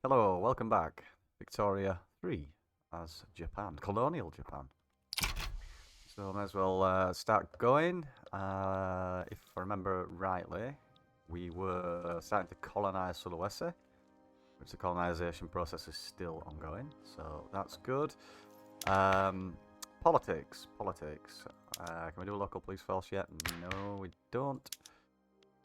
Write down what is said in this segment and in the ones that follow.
Hello, welcome back. Victoria 3 as Japan, colonial Japan. So I might as well start going. If I remember rightly, we were starting to colonize Sulawesi, which the colonization process is still ongoing, so that's good. Politics. Can we do a local police force yet? No, we don't.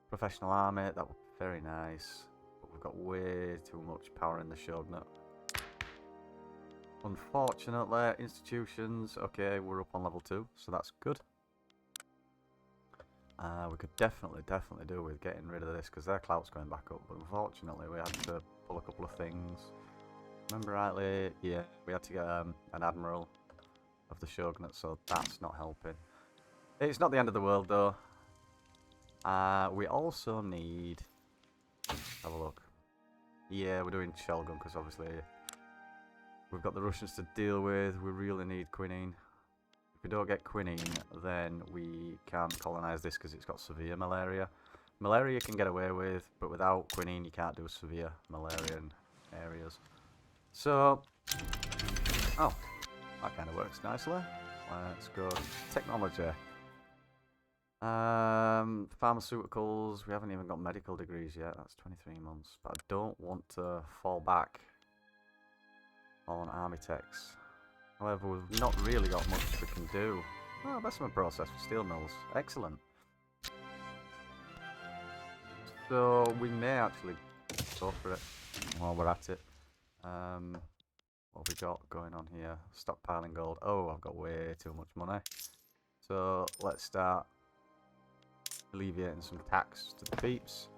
Professional army, that would be very nice. We've got way too much power in the shogunate. Unfortunately, institutions, okay, we're up on level 2, so that's good. We could definitely do with getting rid of this, because their clout's going back up, but unfortunately we had to pull a couple of things. Remember rightly, yeah, we had to get an admiral of the shogunate, so that's not helping. It's not the end of the world, though. We also need... have a look. Yeah, we're doing Shelgun because obviously we've got the Russians to deal with. We really need quinine. If we don't get quinine, then we can't colonize this because it's got severe malaria. Malaria you can get away with, but without quinine you can't do severe malarian areas. So, oh, that kind of works nicely. Let's go technology. Pharmaceuticals, we haven't even got medical degrees yet, that's 23 months, but I don't want to fall back on army techs. However, we've not really got much we can do. Oh, investment process for steel mills, excellent. So we may actually go for it while we're at it. What have we got going on here? Stockpiling gold. Oh, I've got way too much money. So let's start alleviating some tax to the peeps.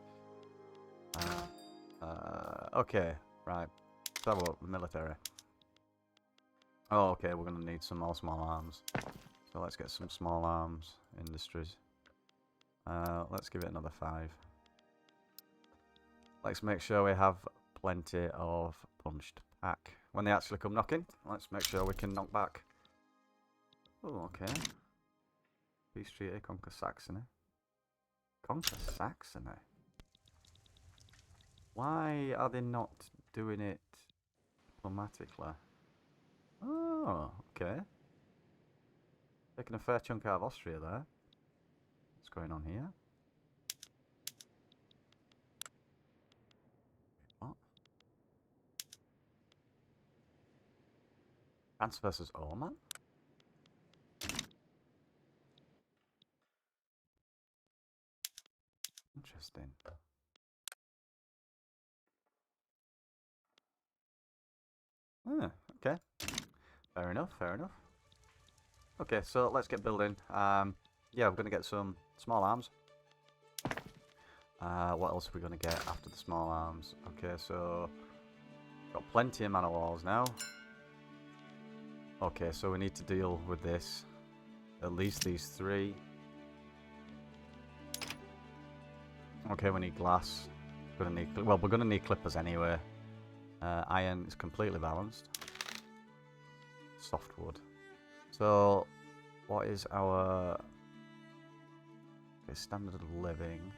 Okay, right. So what, military. Oh, okay, we're gonna need some more small arms. So let's get some small arms industries. Let's give it another 5. Let's make sure we have plenty of punched pack. When they actually come knocking, let's make sure we can knock back. Oh, okay. Peace treaty, conquer Saxony. Conquer Saxony? Why are they not doing it diplomatically? Oh, okay. Taking a fair chunk out of Austria there. What's going on here? What? France versus Oman? Interesting. Okay. Fair enough, fair enough. Okay, so let's get building. Yeah, we're going to get some small arms. What else are we going to get after the small arms? Okay, so... got plenty of man of wars now. Okay, so we need to deal with this. At least these 3. Okay, we need glass. We're gonna need, well, we're going to need clippers anyway. Iron is completely balanced. Softwood. So, what is our standard of living?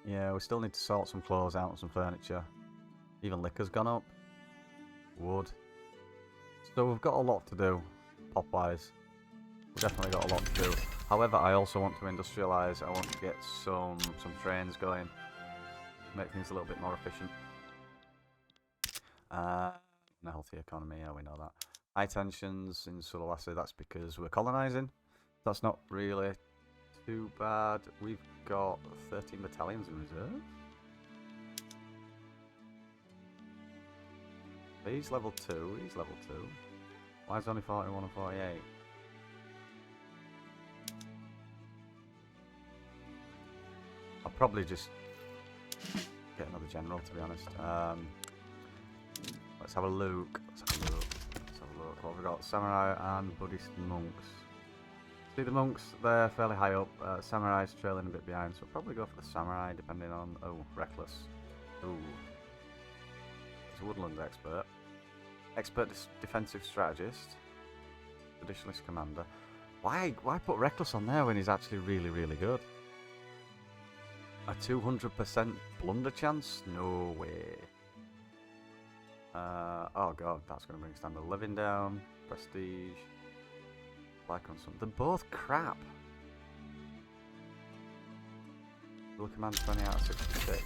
Yeah, we still need to sort some clothes out and some furniture. Even liquor's gone up. Wood. So we've got a lot to do, pop-wise. We've definitely got a lot to do. However, I also want to industrialise. I want to get some trains going. Make things a little bit more efficient. A healthy economy, yeah, we know that. High tensions in Sulawesi, that's because we're colonising. That's not really too bad. We've got 13 battalions in reserve. He's level 2, he's level 2. Why is only 41 and 48? I'll probably just get another general, to be honest. Let's have a look. Let's have a look. What have we got? Samurai and Buddhist monks. See, the monks, they're fairly high up. Samurai's trailing a bit behind, so we'll probably go for the samurai, depending on... oh, reckless. Ooh. He's a woodland expert. Expert defensive strategist. Traditionalist commander. Why put reckless on there when he's actually really, really good? A 200% blunder chance? No way. Oh god, that's going to bring standard of living down. Prestige. Like on some. They're both crap. Will command 20 out of 66.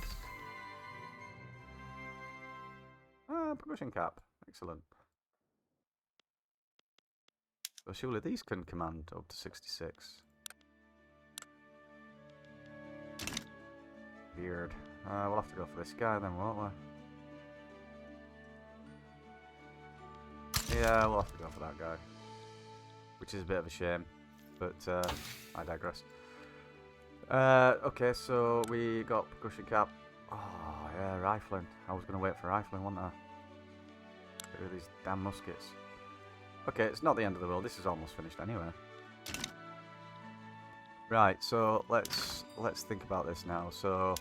Progression cap. Excellent. So surely these can command up to 66. Weird. We'll have to go for this guy then, won't we? Yeah, we'll have to go for that guy. Which is a bit of a shame, but I digress. Okay, so we got percussion cap. Oh, yeah, rifling. I was going to wait for rifling, wasn't I? Get rid of these damn muskets. Okay, it's not the end of the world. This is almost finished anyway. Right, so let's think about this now. So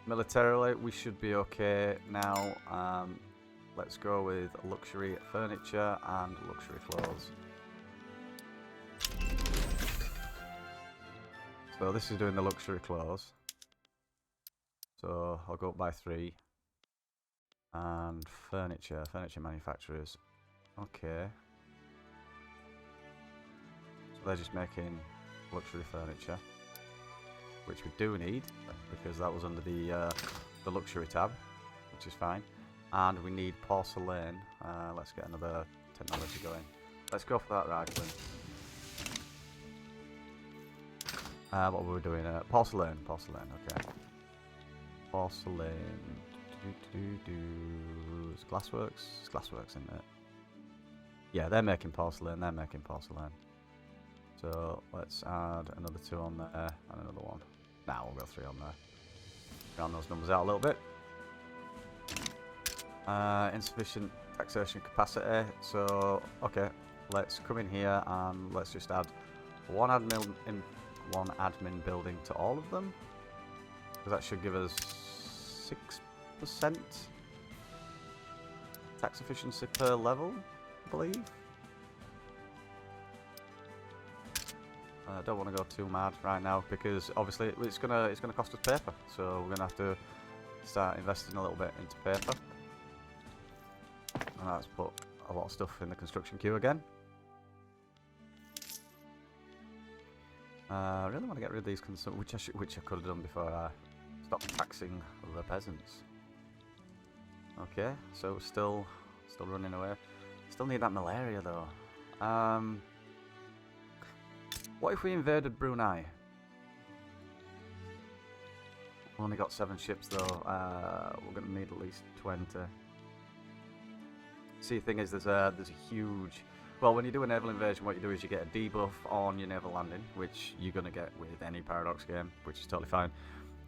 militarily, we should be okay now. Let's go with luxury furniture and luxury clothes. So this is doing the luxury clothes. So I'll go up by 3. And furniture manufacturers. Okay. So they're just making luxury furniture, which we do need because that was under the luxury tab, which is fine. And we need porcelain. Let's get another technology going. Let's go for that rifling. What were we doing? Porcelain, okay. Porcelain. It's Glassworks? It's Glassworks, isn't it? Yeah, they're making porcelain, So let's add another 2 on there and another 1. Now we'll go 3 on there. Round those numbers out a little bit. Insufficient taxation capacity. So, okay, let's come in here and let's just add one admin building to all of them. Because that should give us 6% tax efficiency per level, I believe. I don't want to go too mad right now because obviously it's gonna cost us paper, so we're gonna have to start investing a little bit into paper. And that's put a lot of stuff in the construction queue again. I really want to get rid of these which I could have done before I stopped taxing the peasants. Okay, so still running away. Still need that malaria though. What if we invaded Brunei? We've only got 7 ships though. We're going to need at least 20. See, the thing is, there's a huge... Well, when you do a naval invasion, what you do is you get a debuff on your naval landing, which you're going to get with any Paradox game, which is totally fine.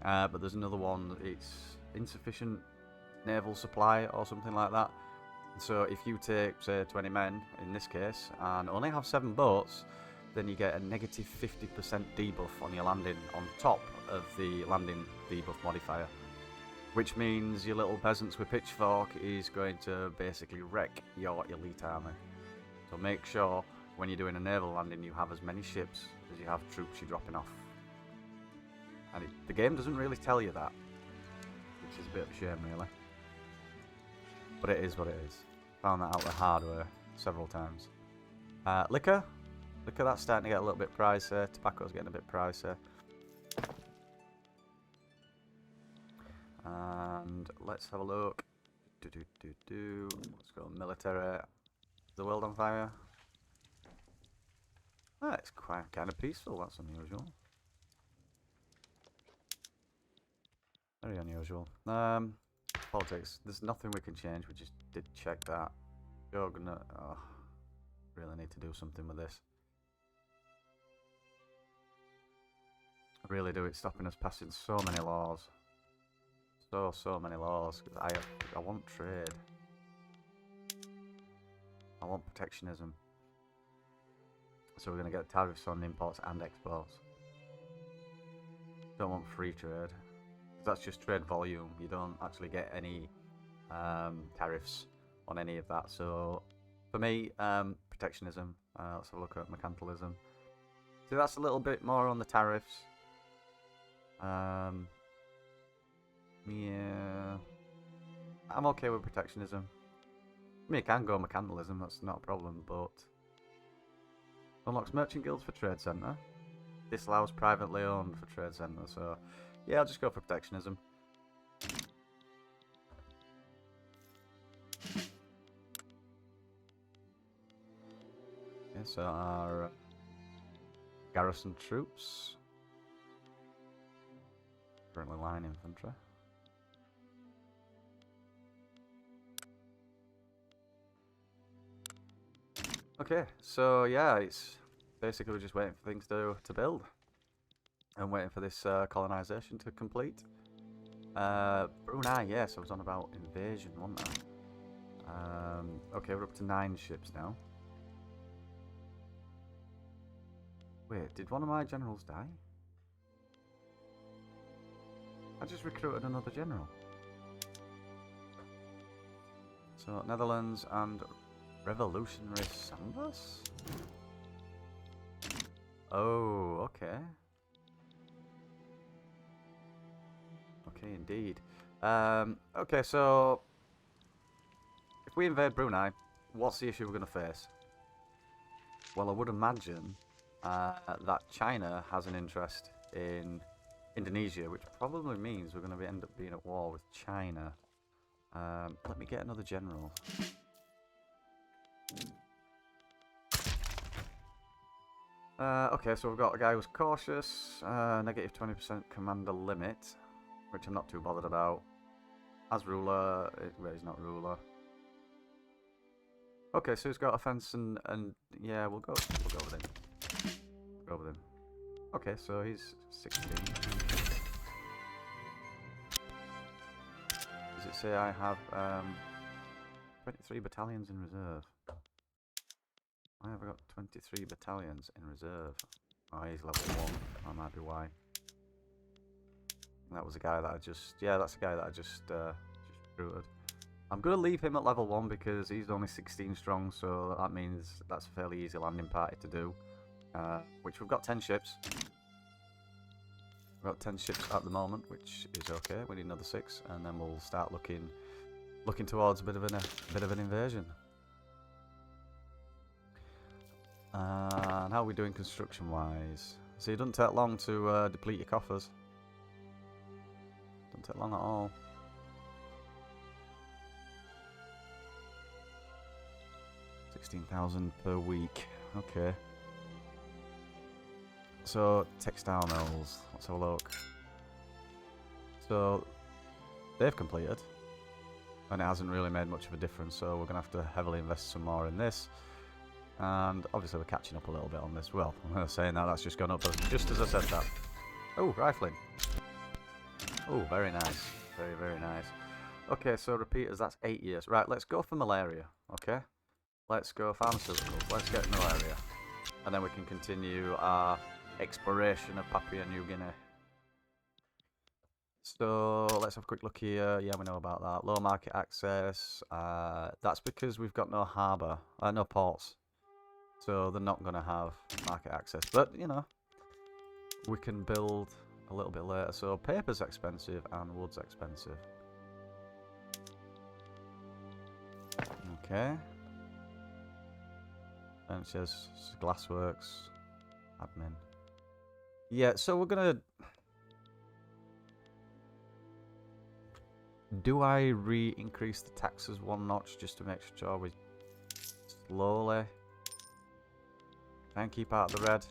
But there's another one, it's insufficient naval supply or something like that. So if you take, say, 20 men, in this case, and only have 7 boats, then you get a negative 50% debuff on your landing on top of the landing debuff modifier. Which means your little peasants with pitchfork is going to basically wreck your elite army. So make sure when you're doing a naval landing you have as many ships as you have troops you're dropping off. And the game doesn't really tell you that, which is a bit of a shame really. But it is what it is. Found that out the hard way several times. Liquor, that's starting to get a little bit pricey. Tobacco's getting a bit pricey. And let's have a look. Let's go military. Is the world on fire? Ah, it's quite kind of peaceful. That's unusual. Very unusual. Politics. There's nothing we can change. We just did check that. You're gonna. Oh, really need to do something with this. I really do. It's stopping us passing so many laws. So many laws. I want trade. I want protectionism. So we're going to get tariffs on imports and exports. Don't want free trade. That's just trade volume. You don't actually get any tariffs on any of that. So for me, protectionism. Let's have a look at mercantilism. So that's a little bit more on the tariffs. Yeah. I'm okay with protectionism. I mean, you can go mercantilism, that's not a problem, but... Unlocks merchant guilds for trade centre. Disallows privately owned for trade centre, so... Yeah, I'll just go for protectionism. Okay, so our garrison troops. Currently line infantry. Okay, so yeah, it's basically we're just waiting for things to build. And waiting for this colonisation to complete. Brunei, yes, I was on about invasion, wasn't I? Okay, we're up to 9 ships now. Wait, did one of my generals die? I just recruited another general. So, Netherlands and Revolutionary Sambas? Oh, okay. Okay, indeed. Okay, so... If we invade Brunei, what's the issue we're going to face? Well, I would imagine that China has an interest in Indonesia, which probably means we're going to end up being at war with China. Let me get another general. Okay, so we've got a guy who's cautious, negative 20% commander limit, which I'm not too bothered about. As ruler, well, he's not ruler. Okay, so he's got offense and yeah, we'll go with him. Go with him. Okay, so he's 16. Does it say I have 23 battalions in reserve? Why have I got 23 battalions in reserve? Oh, he's level 1. That might be why. That was the guy that I just... Yeah, that's the guy that I just recruited. I'm going to leave him at level 1 because he's only 16 strong, so that means that's a fairly easy landing party to do. Which we've got 10 ships. We've got 10 ships at the moment, which is okay. We need another 6, and then we'll start looking towards a bit of an invasion. And how are we doing construction-wise? So it doesn't take long to deplete your coffers. Doesn't take long at all. $16,000 per week. Okay. So textile mills. Let's have a look. So they've completed, and it hasn't really made much of a difference. So we're gonna have to heavily invest some more in this. And obviously we're catching up a little bit on this. Well, I'm saying that's just gone up just as I said that. Oh, rifling. Oh, very nice. Very, very nice. Okay, so repeaters, that's 8 years. Right, let's go for malaria, okay? Let's go pharmaceuticals. Let's get malaria. And then we can continue our exploration of Papua New Guinea. So let's have a quick look here. Yeah, we know about that. Low market access. That's because we've got no harbour, no ports. So they're not going to have market access. But, you know, we can build a little bit later. So paper's expensive and wood's expensive. Okay. And it says glassworks, admin. Yeah, so we're going to... Do I re-increase the taxes 1 notch just to make sure we slowly try and keep out of the red?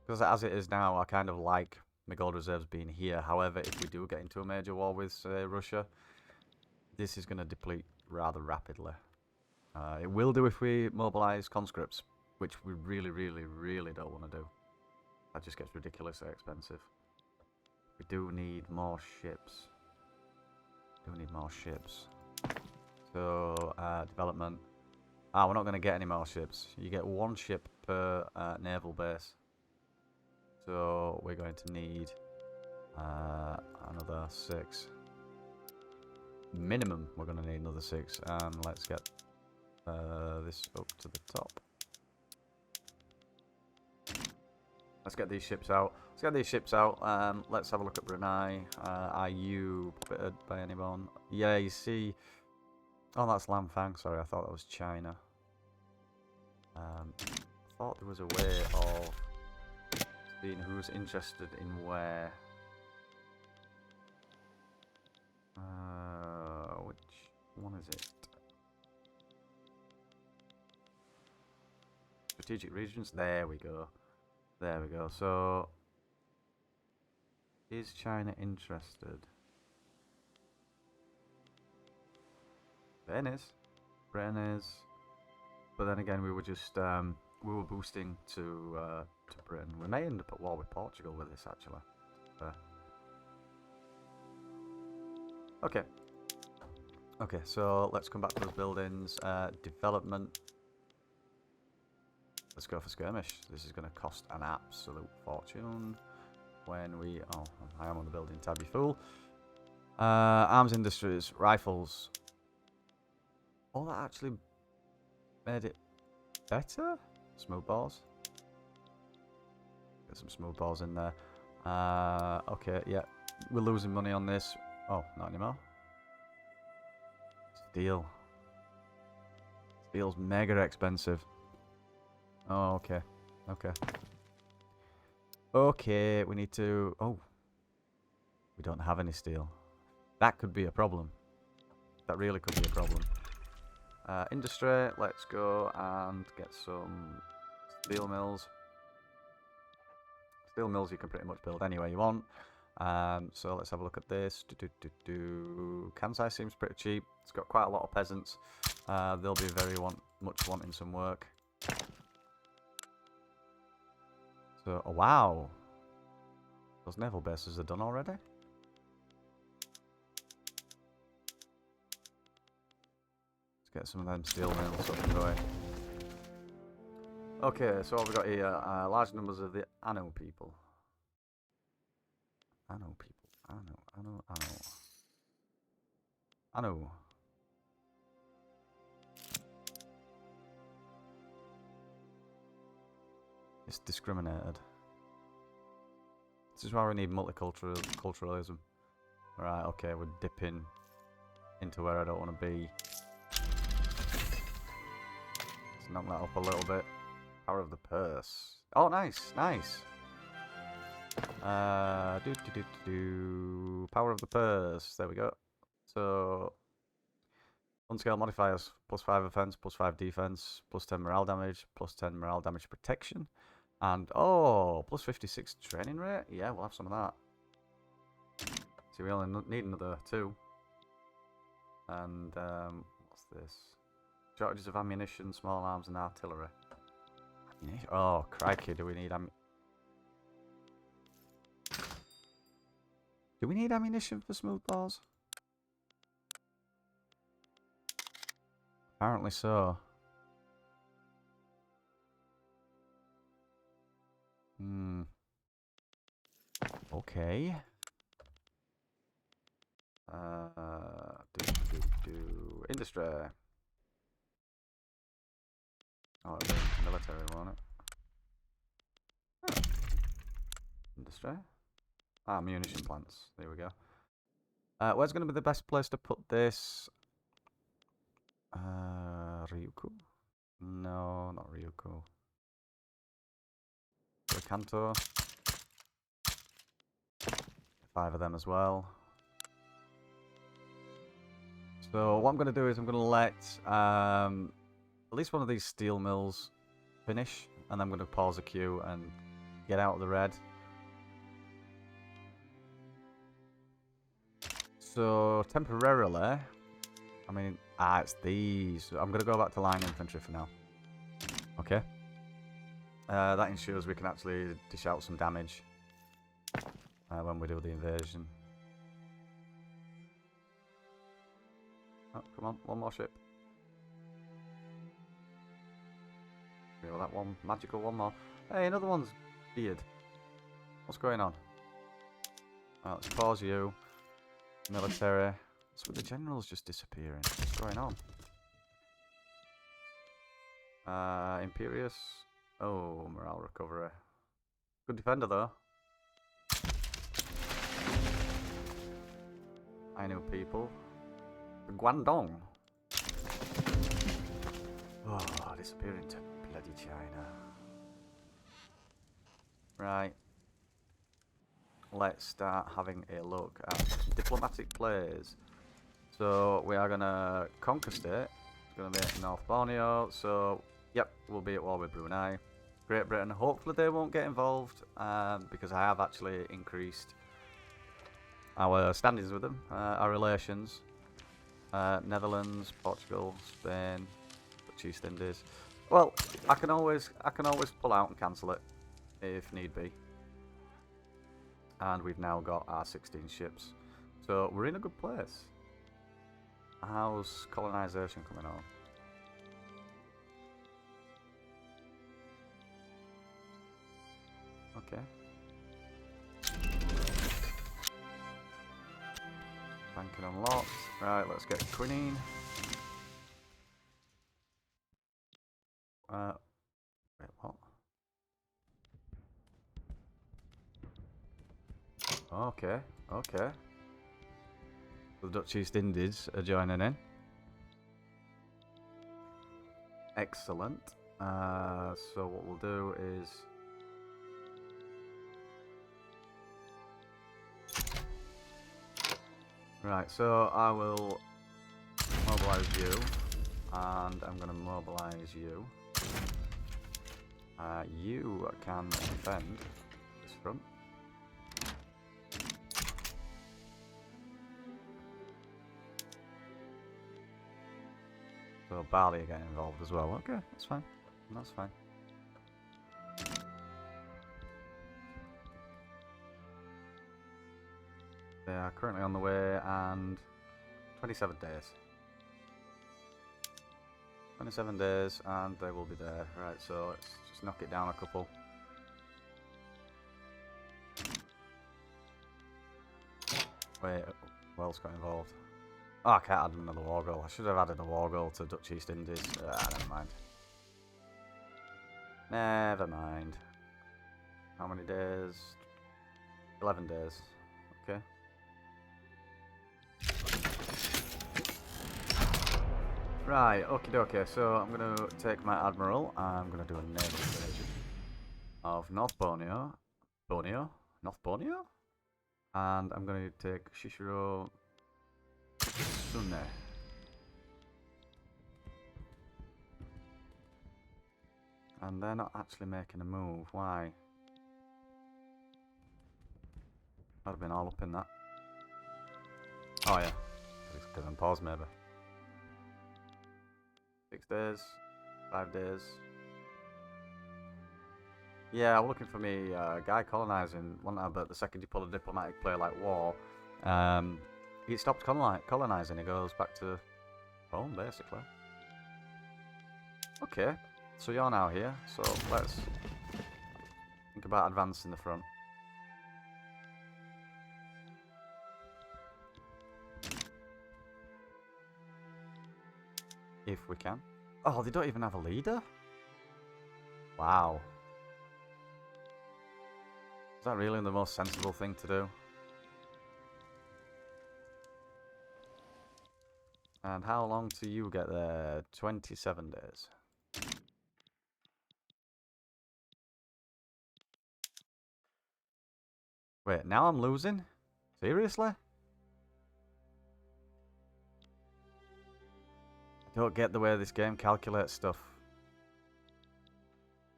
Because as it is now, I kind of like my gold reserves being here. However, if we do get into a major war with, say, Russia, this is going to deplete rather rapidly. It will do if we mobilise conscripts, which we really, really, really don't want to do. That just gets ridiculously expensive. We do need more ships. So, development. We're not going to get any more ships. You get 1 ship per naval base. So, we're going to need another 6. Minimum, we're going to need another 6. And let's get this up to the top. Let's get these ships out. Let's get these ships out. Let's have a look at Brunei. Are you populated by anyone? Yeah, you see. Oh, that's Lamfang. Sorry, I thought that was China. I thought there was a way of seeing who's interested in where. Which one is it? Strategic regions. There we go. There we go. So, is China interested? Britain is. Britain is. But then again, we were just we were boosting to Britain. We may end up at war with Portugal with this actually. Okay. Okay, so let's come back to those buildings. Development. Let's go for skirmish. This is going to cost an absolute fortune. When we... Oh, I am on the building tab, you fool. Arms industries, rifles. Oh, that actually made it better? Smooth balls. Get some smooth balls in there. Okay, yeah. We're losing money on this. Oh, not anymore. Steel. Steel's mega expensive. Oh, okay. Okay. Okay, we need to... Oh. We don't have any steel. That could be a problem. That really could be a problem. Industry, let's go and get some steel mills. Steel mills you can pretty much build anywhere you want. So let's have a look at this. Kansai seems pretty cheap. It's got quite a lot of peasants. They'll be very much wanting some work. So, oh wow. Those naval bases are done already? Let's get some of them steel mills up and going. Okay, so what we've got here, large numbers of the Anno people. Anno people. Anno. It's discriminated. This is why we need multiculturalism. Right, okay, we're dipping into where I don't want to be. Let's knock that up a little bit. Power of the purse. Oh, nice, nice. Power of the purse. There we go. So, unscale modifiers: +5 offense, +5 defense, +10 morale damage, +10 morale damage protection, and oh, +56 training rate. Yeah, we'll have some of that. See, we only need another 2. And what's this? Shortages of ammunition, small arms, and artillery. Oh, crikey! Do we need Do we need ammunition for smooth balls? Apparently so. Okay. Industry. Oh, it'll be military, won't it? Oh. Industry. Ah, munition plants. There we go. Where's going to be the best place to put this? Ryukyu? No, not Ryukyu. Kanto. 5 of them as well. So what I'm going to do is I'm going to let at least one of these steel mills finish, and I'm going to pause the queue and get out of the red. So temporarily, I mean, it's these. I'm going to go back to line infantry for now. Okay. That ensures we can actually dish out some damage when we do the invasion. Oh, come on, one more ship. Feel that one, magical one more. Hey, another one's beard. What's going on? Right, let's pause you. Military. What's with the generals just disappearing? What's going on? Imperious. Oh, morale recovery. Good defender though. I know people. The Guangdong. Oh, disappearing to bloody China. Right. Let's start having a look at diplomatic plays. So we are gonna conquer state. It's gonna be North Borneo. So yep, we'll be at war with Brunei. Great Britain. Hopefully they won't get involved because I have actually increased our standings with them, our relations. Netherlands, Portugal, Spain, Dutch East Indies. Well, I can always pull out and cancel it if need be. And we've now got our 16 ships, so we're in a good place. How's colonisation coming on? Okay. Banking unlocked. Right, let's get Quinine. Wait, what? Okay, okay. The Dutch East Indies are joining in. Excellent. So what we'll do is... Right, so I will mobilise you, and I'm going to mobilise you. You can defend this front. So Bali are getting involved as well. Okay, that's fine. That's fine. They are currently on the way, and 27 days. 27 days, and they will be there. Right, so let's just knock it down a couple. Wait, who else got involved? Oh, I can't add another war goal. I should have added a war goal to Dutch East Indies. Never mind. Never mind. How many days? 11 days. Okay. Right, okie dokie. So I'm going to take my admiral. I'm going to do a naval invasion of North Borneo. North Borneo? And I'm going to take Shishiro Sune. And they're not actually making a move. Why? I'd have been all up in that. Oh yeah, because I'm paused maybe. 6 days, 5 days. Yeah, I'm looking for me guy colonising, wasn't I? But the second you pull a diplomatic play like war, he stopped colonising. He goes back to home, basically. Okay, so you're now here. So let's think about advancing the front. If we can. Oh, they don't even have a leader? Wow. Is that really the most sensible thing to do? And how long till you get there? 27 days. Wait, now I'm losing? Seriously? I don't get the way this game calculates stuff.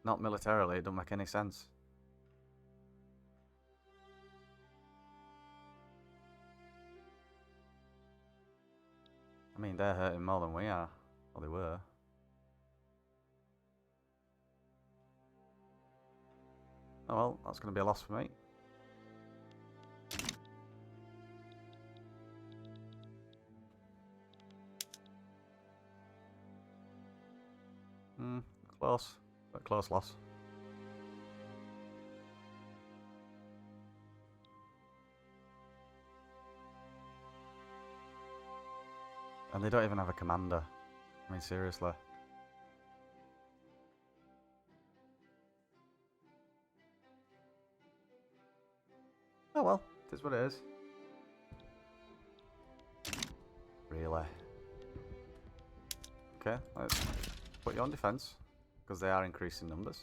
Not militarily, it don't make any sense. I mean, they're hurting more than we are. Well, they were. Oh well, that's going to be a loss for me. Close. But close loss. And they don't even have a commander. I mean, seriously. Oh well, it is what it is. Really? Okay, let's put you on defence, because they are increasing numbers.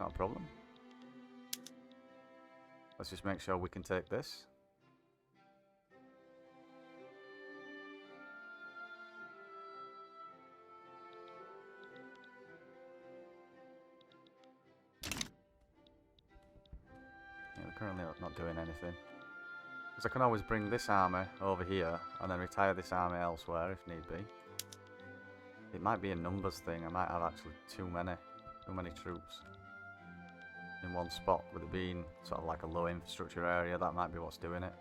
Not a problem. Let's just make sure we can take this. Yeah, we're currently not doing anything. Because I can always bring this army over here and then retire this army elsewhere if need be. It might be a numbers thing. I might have actually too many troops in one spot, with it being sort of like a low infrastructure area. That might be what's doing it.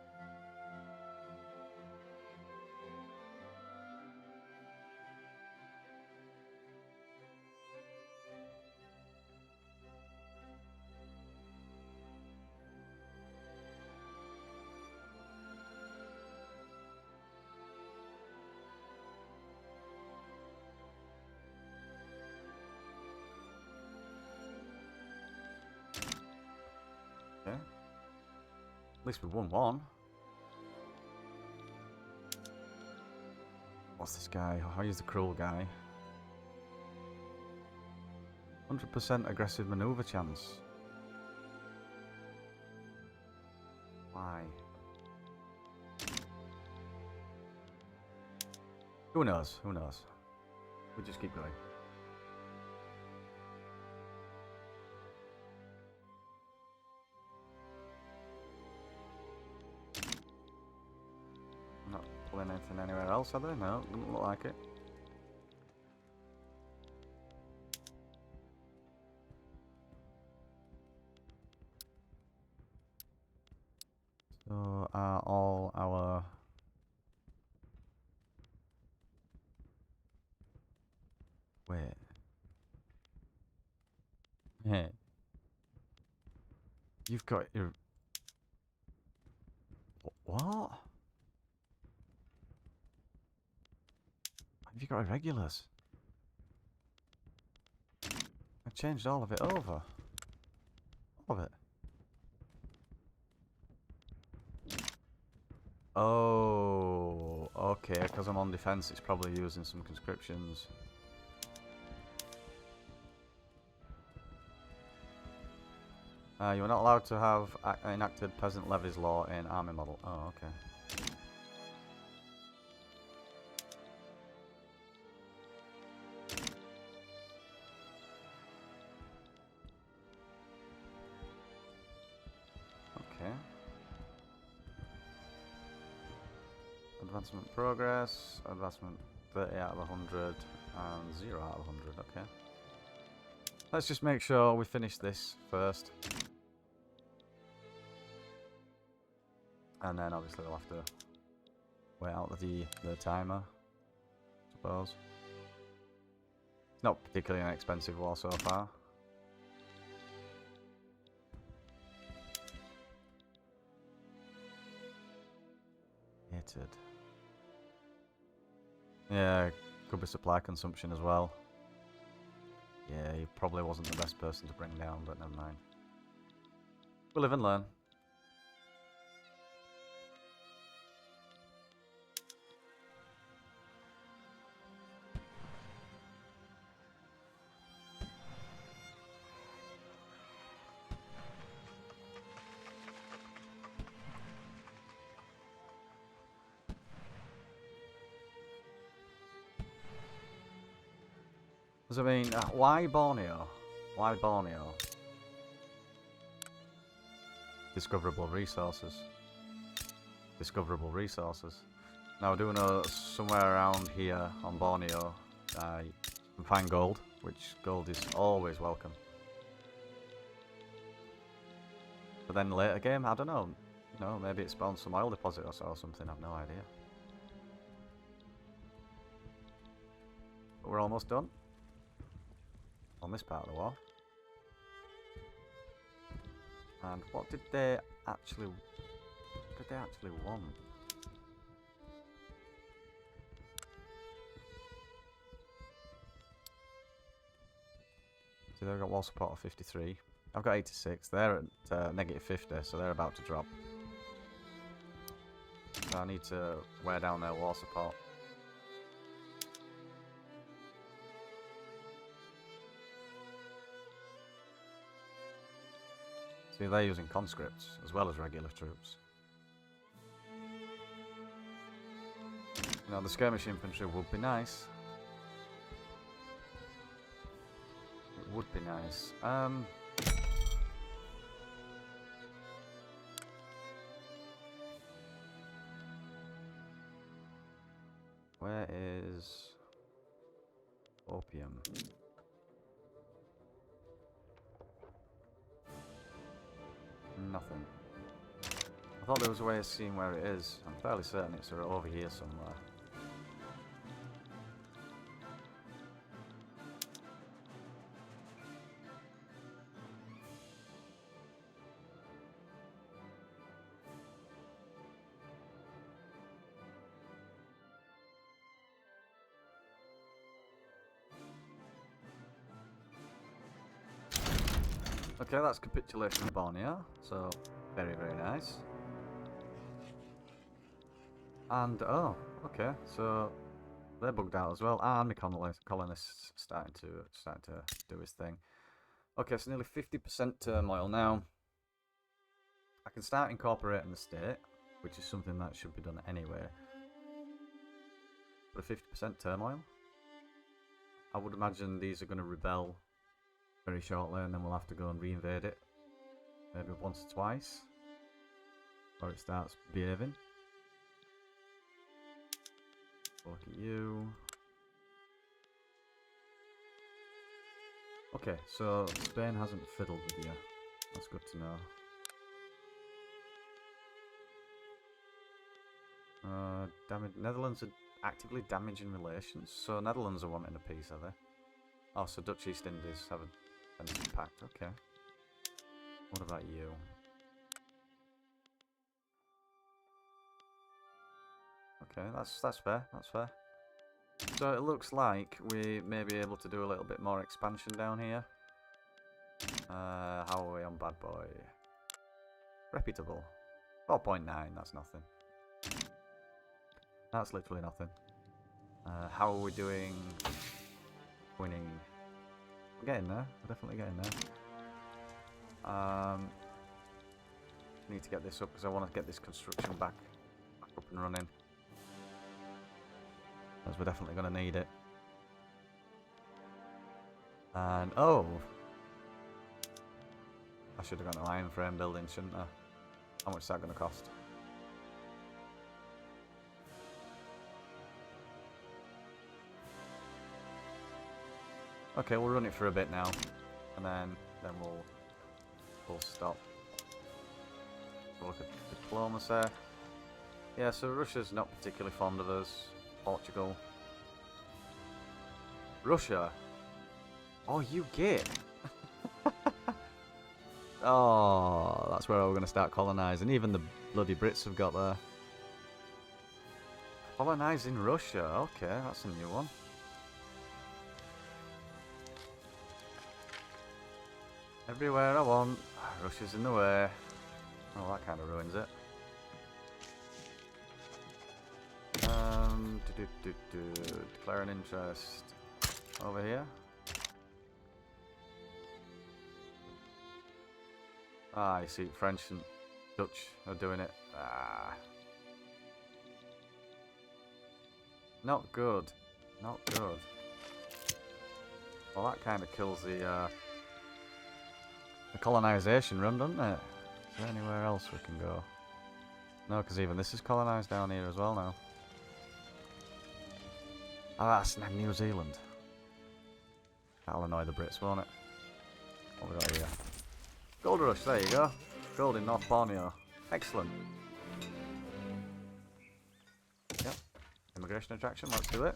Okay. At least we won one. What's this guy? Oh, he's the cruel guy. 100% aggressive maneuver chance. Why? Who knows? Who knows? We just keep going. Not pulling anything anywhere else, are they? No, doesn't look like it. So are all our... Wait. Hey. You've got your... What? Have you got irregulars? I changed all of it over. All of it. Oh, okay, because I'm on defense, it's probably using some conscriptions. You're not allowed to have enacted peasant levies law in army model. Oh, okay. Okay. Advancement progress, advancement 30 out of 100 and 0 out of 100, okay. Let's just make sure we finish this first. And then obviously we'll have to wait out the timer, I suppose. It's not particularly an expensive war so far. Hated. Yeah, could be supply consumption as well. Yeah, he probably wasn't the best person to bring down, but never mind. We'll live and learn. Because I mean, why Borneo? Why Borneo? Discoverable resources. Discoverable resources. Now I do know somewhere around here on Borneo, you can find gold, which gold is always welcome. But then later game, I don't know. You know, maybe it spawned some oil deposit or something. I've no idea. But we're almost done on this part of the war. And what did they actually want? So they've got wall support of 53. I've got 86. They're at negative 50, so they're about to drop. So I need to wear down their war support. See, they're using conscripts as well as regular troops. You know, the skirmish infantry would be nice. It would be nice. Where is opium? Nothing. I thought there was a way of seeing where it is. I'm fairly certain it's over here somewhere. Okay, that's capitulation of Borneo, so very, very nice. And, oh, okay, so they're bugged out as well, and the colonists starting to do his thing. Okay, so nearly 50% turmoil now. I can start incorporating the state, which is something that should be done anyway. But a 50% turmoil? I would imagine these are going to rebel very shortly, and then we'll have to go and reinvade it. Maybe once or twice. Or it starts behaving. Look at you. Okay, so Spain hasn't fiddled with you. That's good to know. Netherlands are actively damaging relations. So Netherlands are wanting a peace, are they? Oh, so Dutch East Indies have a defensive pact. Okay. What about you? Okay, that's fair. That's fair. So it looks like we may be able to do a little bit more expansion down here. How are we on Bad Boy? Reputable. 4.9, that's nothing. That's literally nothing. How are we doing? Winning. We're getting there. We're definitely getting there. Need to get this up because I want to get this construction back up and running. Because we're definitely going to need it. And oh, I should have got an iron frame building, shouldn't I? How much is that going to cost? Okay, we'll run it for a bit now, and then we'll stop. We'll look at diplomacy. Yeah, so Russia's not particularly fond of us. Portugal. Russia. Oh, you git. Oh, that's where we're going to start colonising. Even the bloody Brits have got there. Colonising Russia. Okay, that's a new one. Everywhere I want. Russia's in the way. Oh, that kind of ruins it. Declare an interest over here. Ah, you see, French and Dutch are doing it. Ah. Not good. Not good. Well, that kind of kills the colonisation run, doesn't it? Is there anywhere else we can go? No, because even this is colonised down here as well now. Ah, snag New Zealand. That'll annoy the Brits, won't it? What we got here? Gold rush, there you go. Gold in North Borneo. Excellent. Yep. Immigration attraction, let's do it.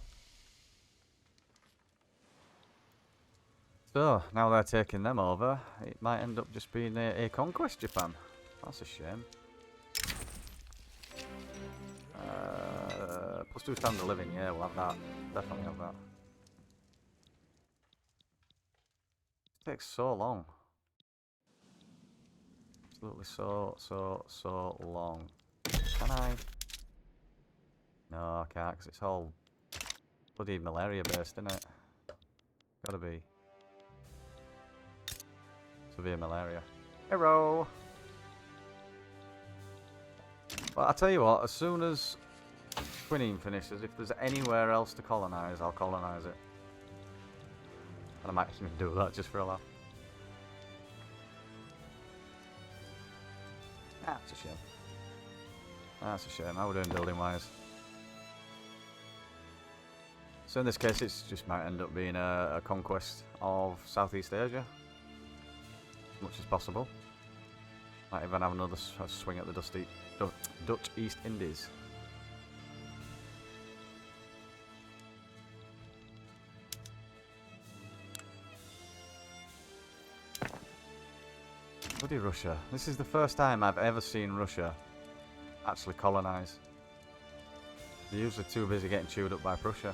So, now they're taking them over, it might end up just being a conquest Japan. That's a shame. +2 standard of living, yeah, we'll have that. Definitely have that. It takes so long. Absolutely so long. Can I? No, I can't, because it's all bloody malaria based, isn't it? Gotta be. Severe malaria. Hero! Well, I'll tell you what, as soon as Quinine finishes, if there's anywhere else to colonise, I'll colonise it. And I might even do that just for a laugh. That's a shame. That's a shame. How are we doing building wise? So in this case, it just might end up being a conquest of Southeast Asia, as much as possible. Might even have another swing at the Dutch East Indies. Bloody Russia. This is the first time I've ever seen Russia actually colonise. They're usually too busy getting chewed up by Prussia.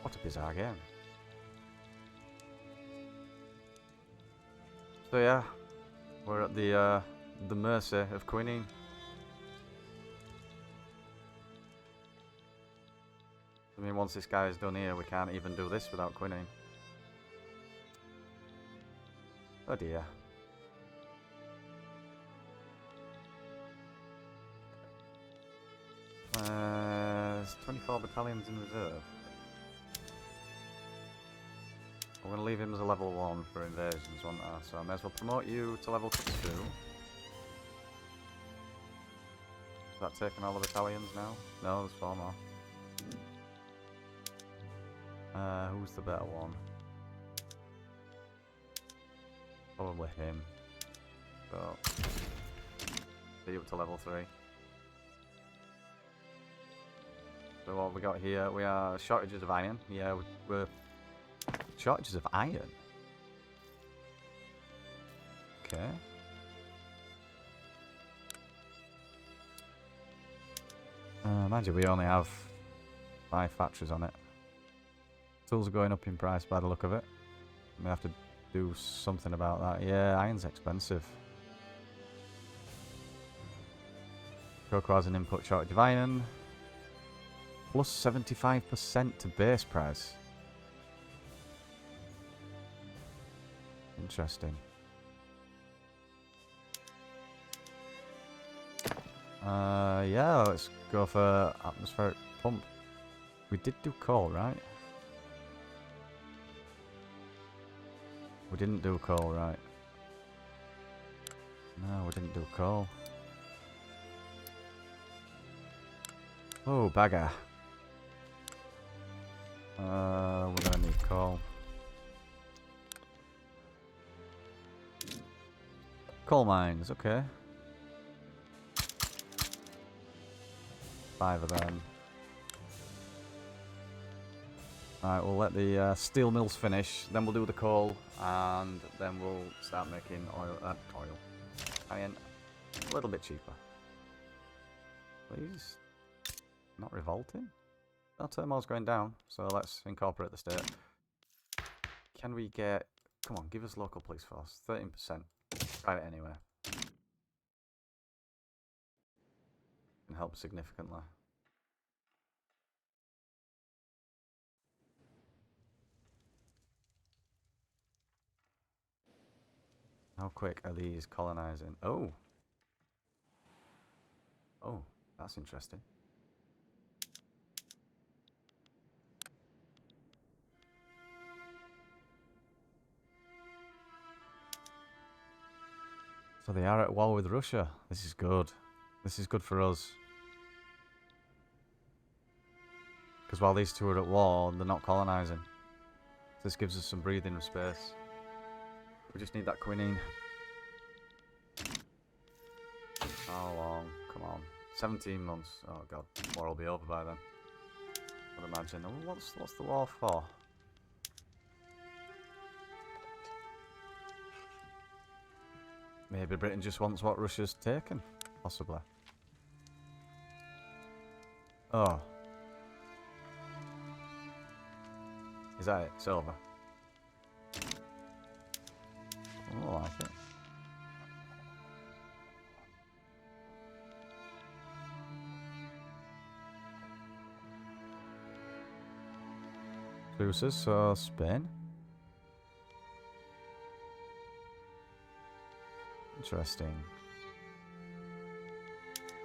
What a bizarre game. So yeah, we're at the mercy of Quinine. I mean, once this guy is done here, we can't even do this without Quinine. Oh dear. There's 24 battalions in reserve. We're going to leave him as a level 1 for invasions, won't I? So I may as well promote you to level 2. Is that taking all the battalions now? No, there's 4 more. Who's the better one? Probably him. So, get you up to level 3. So what have we got here? We are shortages of iron. Yeah, we're shortages of iron. Okay. Mind you, we only have 5 factories on it. Tools are going up in price by the look of it. We have to do something about that. Yeah, iron's expensive. Cocoa has an input shortage of iron. Plus 75% to base price. Interesting. Yeah, let's go for atmospheric pump. We did do coal, right? We didn't do coal, right? No, we didn't do coal. Oh, bagger. We're gonna need coal. Coal mines, okay. 5 of them. Alright, we'll let the steel mills finish, then we'll do the coal, and then we'll start making iron a little bit cheaper. Please? Not revolting? No, turmoil's going down, so let's incorporate the state. Can we get... Come on, give us local police force. 13%. Try it anyway. Can help significantly. How quick are these colonising? Oh! Oh, that's interesting. So they are at war with Russia. This is good. This is good for us. Because while these two are at war, they're not colonising. This gives us some breathing space. We just need that quinine. How long? Come on. 17 months. Oh god, war will be over by then. I'd imagine. Oh, what's the war for? Maybe Britain just wants what Russia's taken. Possibly. Oh. Is that it? It's over. Oh, like it. Cruises, so Spain. Interesting.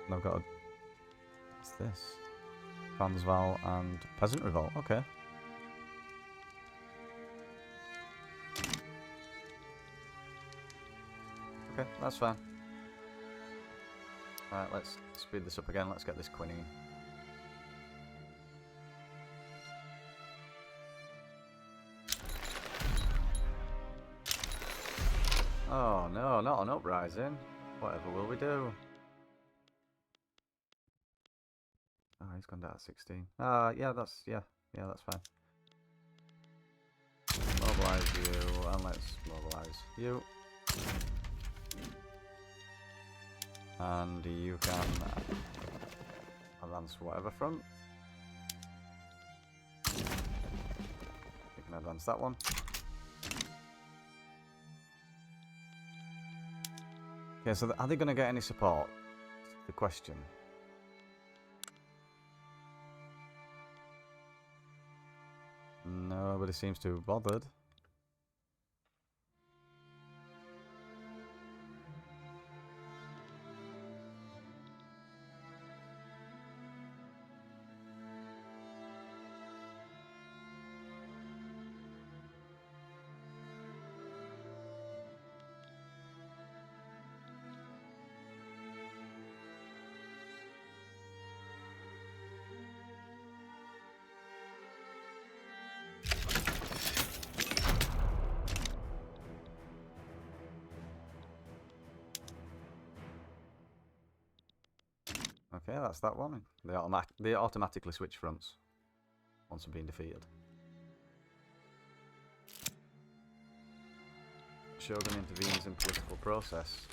And I've got a... What's this? Transvaal and Peasant Revolt, okay. Okay, that's fine. Alright, let's speed this up again. Let's get this Quinine. Oh no, not an uprising. Whatever will we do? Oh, he's gone down to 16. Yeah, that's fine. Mobilize you, and let's mobilize you. And you can advance whatever front. You can advance that one. Okay, so are they going to get any support? The question. Nobody seems to have bothered. Okay, that's that one. They automatically switch fronts once they've been defeated. Shogun intervenes in political process.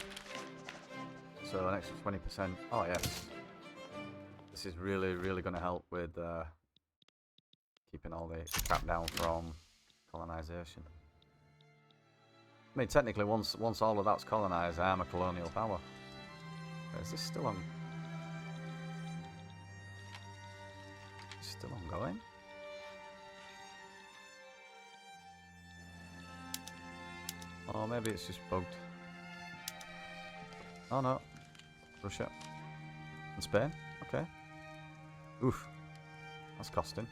So an extra 20%. Oh yes. This is really, really going to help with keeping all the crap down from colonisation. I mean, technically, once all of that's colonised, I am a colonial power. Is this still on? Still ongoing? Oh, maybe it's just bugged. Oh no. Russia. And Spain? Okay. Oof. That's costing.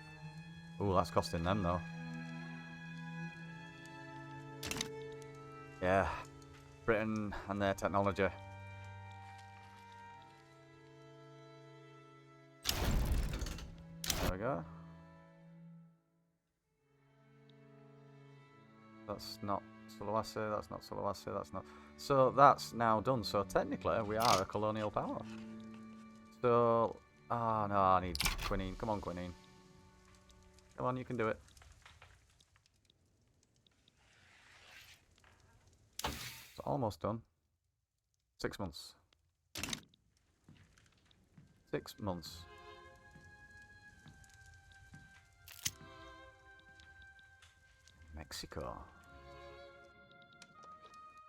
Ooh, that's costing them though. Yeah. Britain and their technology. There we go. That's not Sulawesi, that's not Sulawesi, that's not... So that's now done. So technically we are a colonial power. So... Oh no, I need Quinine. Come on, Quinine. Come on, you can do it. It's almost done. 6 months. 6 months. Mexico.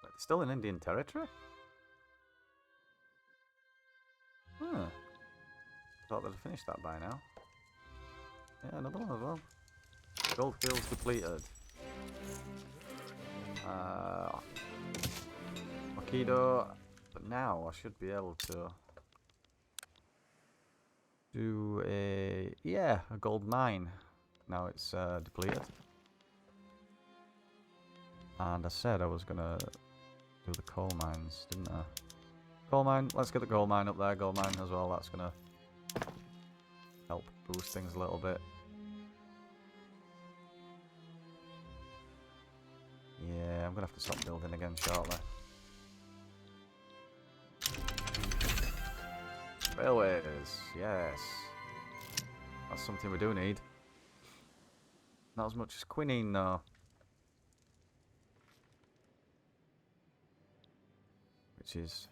Wait, still in Indian territory? Huh. Thought they'd have finished that by now. Yeah, another one as well. Gold fields depleted. Makido. But now I should be able to do a gold mine. Now it's depleted. And I said I was gonna do the coal mines, didn't I? Coal mine, let's get the gold mine up there, gold mine as well, that's gonna help boost things a little bit. Yeah, I'm gonna have to stop building again shortly. Railways, yes. That's something we do need. Not as much as Quinine though. Which is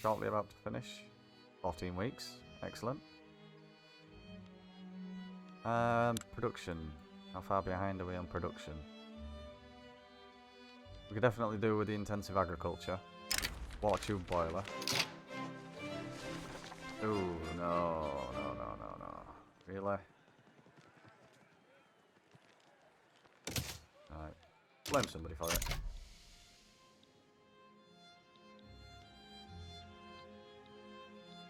shortly about to finish. 14 weeks. Excellent. Production. How far behind are we on production? could definitely do with the intensive agriculture. Water tube boiler. Ooh, no. Really? Alright. Blame somebody for it.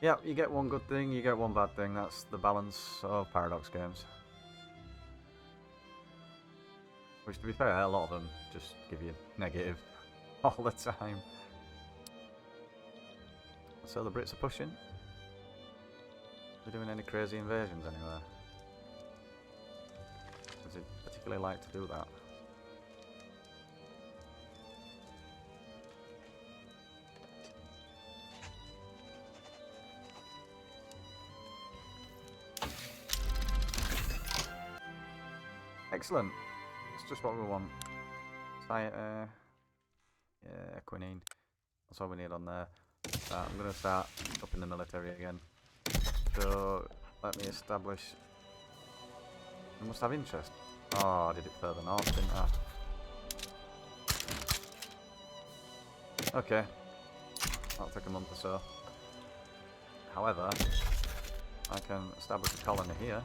Yeah, you get one good thing, you get one bad thing. That's the balance of Paradox games. Which, to be fair, a lot of them just give you negative all the time. So the Brits are pushing. Are they doing any crazy invasions anywhere? Does it particularly like to do that? Excellent. It's just what we want. Yeah, Quinine. That's all we need on there. I'm going to start up in the military again. So, let me establish... I must have interest. Oh, I did it further north, didn't I? Okay. That'll take a month or so. However, I can establish a colony here.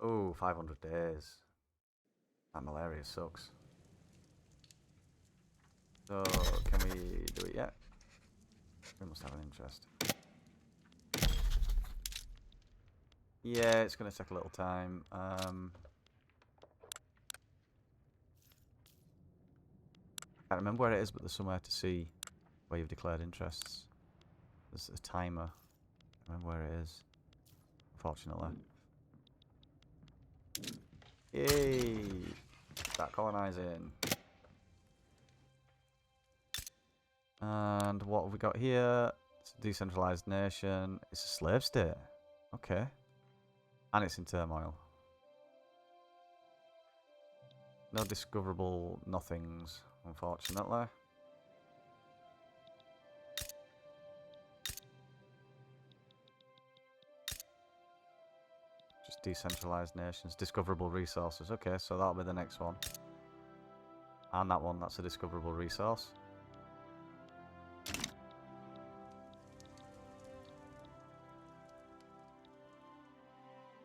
Ooh, 500 days. That malaria sucks. So, can we do it yet? We must have an interest. Yeah, it's going to take a little time. I can't remember where it is, but there's somewhere to see where you've declared interests. There's a timer. I remember where it is, unfortunately. Yay! Start colonising. And what have we got here? It's a decentralised nation. It's a slave state. Okay. And it's in turmoil. No discoverable nothings, unfortunately. Just decentralised nations. Discoverable resources. Okay, so that'll be the next one. And that one, that's a discoverable resource.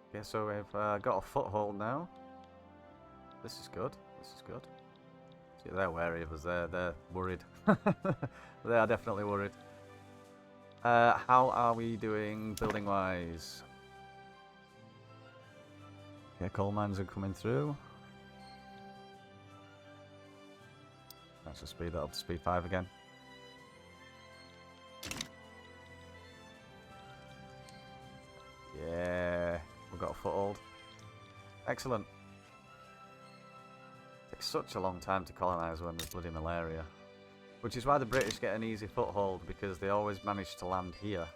Okay, so we've got a foothold now. This is good. This is good. See, they're wary of us. They're worried. They are definitely worried. How are we doing building-wise? Okay, coal mines are coming through. Let's just speed that up to speed 5 again. Yeah, we've got a foothold. Excellent. Takes such a long time to colonise when there's bloody malaria. Which is why the British get an easy foothold, because they always manage to land here.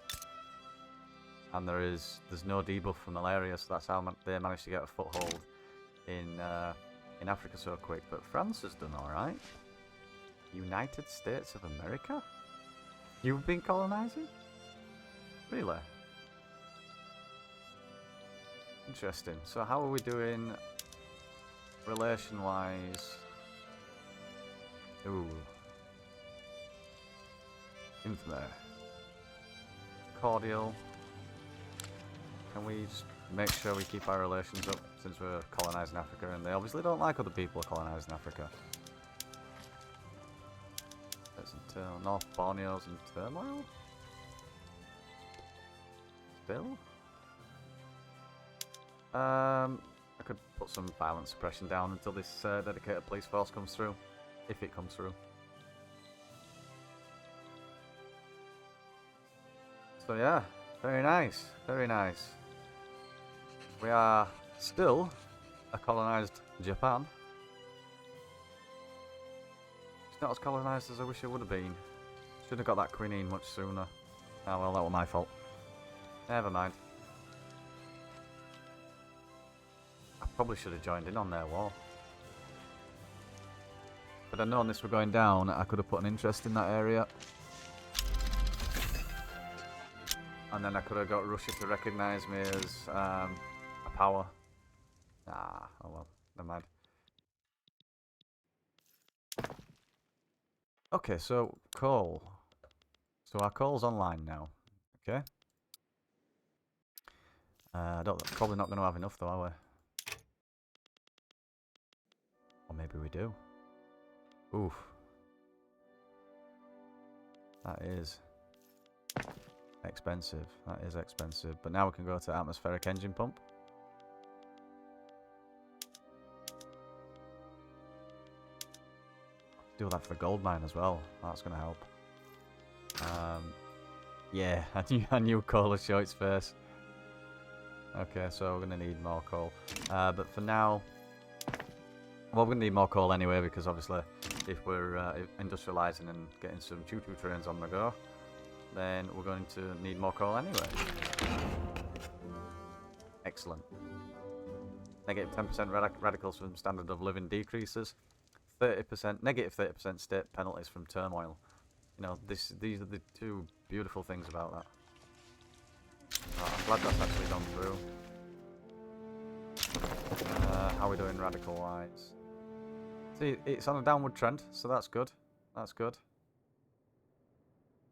And there's no debuff from malaria, so that's how they managed to get a foothold in Africa so quick. But France has done alright. United States of America? You've been colonising? Really? Interesting. So how are we doing relation-wise? Ooh. Infamy. Cordial. Can we just make sure we keep our relations up since we're colonising Africa, and they obviously don't like other people colonising Africa. That's until North Borneo's in turmoil? Still? I could put some violence suppression down until this dedicated police force comes through. If it comes through. So yeah, very nice, very nice. We are still a colonised Japan. It's not as colonised as I wish it would have been. Should have got that quinine much sooner. Ah well, that was my fault. Never mind. I probably should have joined in on their war. If I'd known this were going down, I could have put an interest in that area. And then I could have got Russia to recognise me as a power. Ah, oh well, never mind. Okay, so coal. So our coal's online now. Okay. Probably not going to have enough though, are we? Or maybe we do. Oof. That is expensive. That is expensive. But now we can go to atmospheric engine pump. Do that for the gold mine as well. That's going to help. Yeah, I knew coal would show its face. Okay, so we're going to need more coal. But for now, well, we're going to need more coal anyway, because obviously if we're industrialising and getting some choo-choo trains on the go, then we're going to need more coal anyway. Excellent. Negative 10% radicals from standard of living decreases. 30%, negative 30% state penalties from turmoil. You know, these are the two beautiful things about that. I'm glad that's actually gone through. How are we doing radical-wise? See, it's on a downward trend, so that's good. That's good.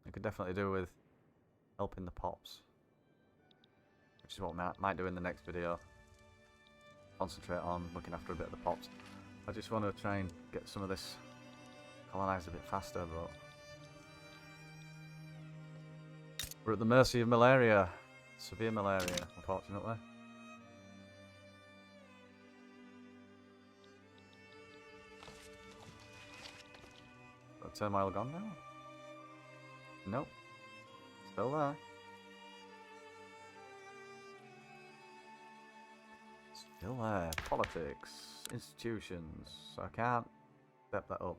I could definitely do with helping the pops, which is what I might do in the next video. Concentrate on looking after a bit of the pops. I just want to try and get some of this colonised a bit faster, but we're at the mercy of malaria. Severe malaria, unfortunately. Got turmoil gone now? Nope. Still there. Still there. Politics. Institutions. I can't step that up.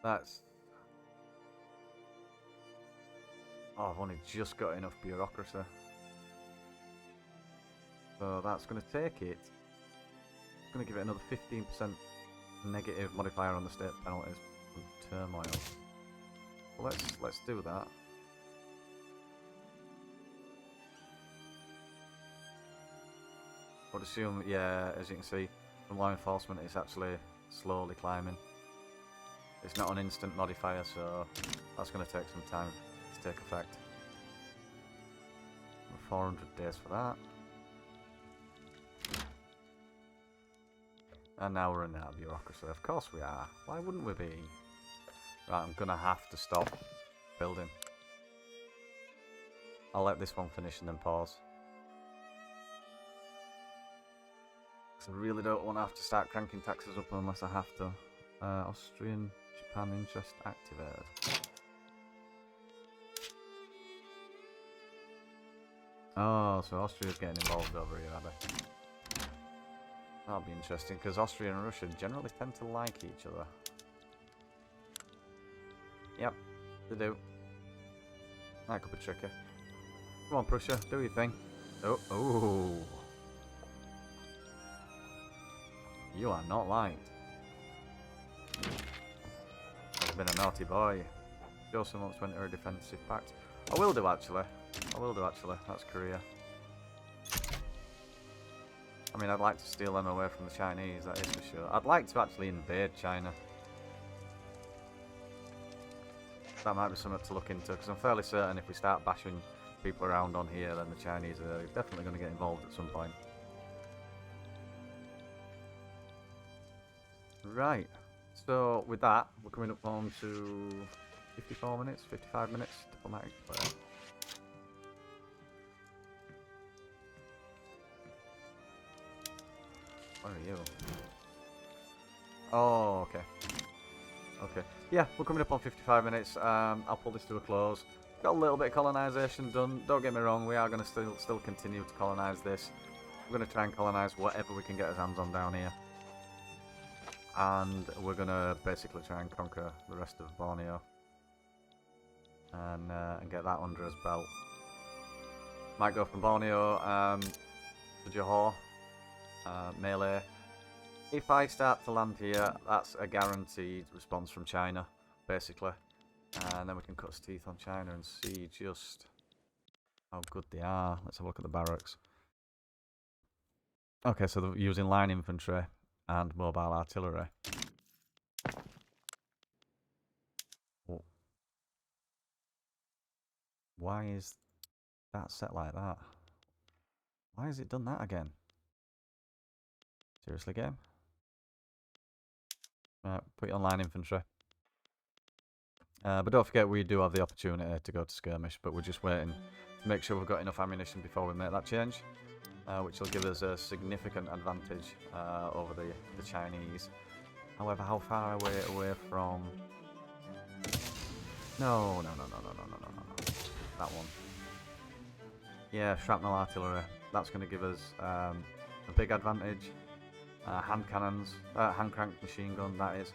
That's... Oh, I've only just got enough bureaucracy. So that's going to take it. It's going to give it another 15% negative modifier on the state penalties from turmoil. Well, let's do that. I would assume, yeah, as you can see, from law enforcement, it's actually slowly climbing. It's not an instant modifier, so that's going to take some time to take effect. 400 days for that. And now we're in our bureaucracy. Of course we are. Why wouldn't we be? Right, I'm going to have to stop building. I'll let this one finish and then pause. I really don't want to have to start cranking taxes up unless I have to. Austrian Japan interest activated. Oh, so Austria's getting involved over here, are they? That'll be interesting, because Austria and Russia generally tend to like each other. Yep, they do. That could be tricky. Come on, Prussia, do your thing. Oh. You are not liked. I've been a naughty boy. Joseph wants to enter a defensive pact. I will do actually. That's Korea. I mean, I'd like to steal them away from the Chinese, that is for sure. I'd like to actually invade China. That might be something to look into, because I'm fairly certain if we start bashing people around on here, then the Chinese are definitely going to get involved at some point. Right, so with that, we're coming up on to 54 minutes, 55 minutes, diplomatic player. Where are you? Oh, okay. Okay, yeah, we're coming up on 55 minutes. I'll pull this to a close. Got a little bit of colonisation done. Don't get me wrong, we are going to still continue to colonise this. We're going to try and colonise whatever we can get our hands on down here. And we're going to basically try and conquer the rest of Borneo. And get that under his belt. Might go from Borneo to Johor, Malay. If I start to land here, that's a guaranteed response from China, basically. And then we can cut his teeth on China and see just how good they are. Let's have a look at the barracks. Okay, so they're using line infantry and mobile artillery. Oh. Why is that set like that? Why has it done that again? Seriously, game? Right, put it on line infantry. But don't forget, we do have the opportunity to go to skirmish, but we're just waiting to make sure we've got enough ammunition before we make that change, which will give us a significant advantage over the Chinese. However, how far are we away from... No. That one. Yeah, shrapnel artillery. That's going to give us a big advantage. Hand cannons, hand cranked machine gun, that is.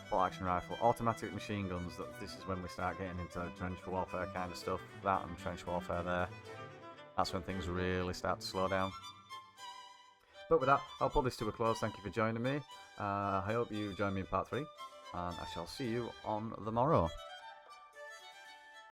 Full action rifle. Automatic machine guns, this is when we start getting into trench warfare kind of stuff. That and trench warfare there. That's when things really start to slow down. But with that, I'll pull this to a close. Thank you for joining me. I hope you join me in part 3. And I shall see you on the morrow.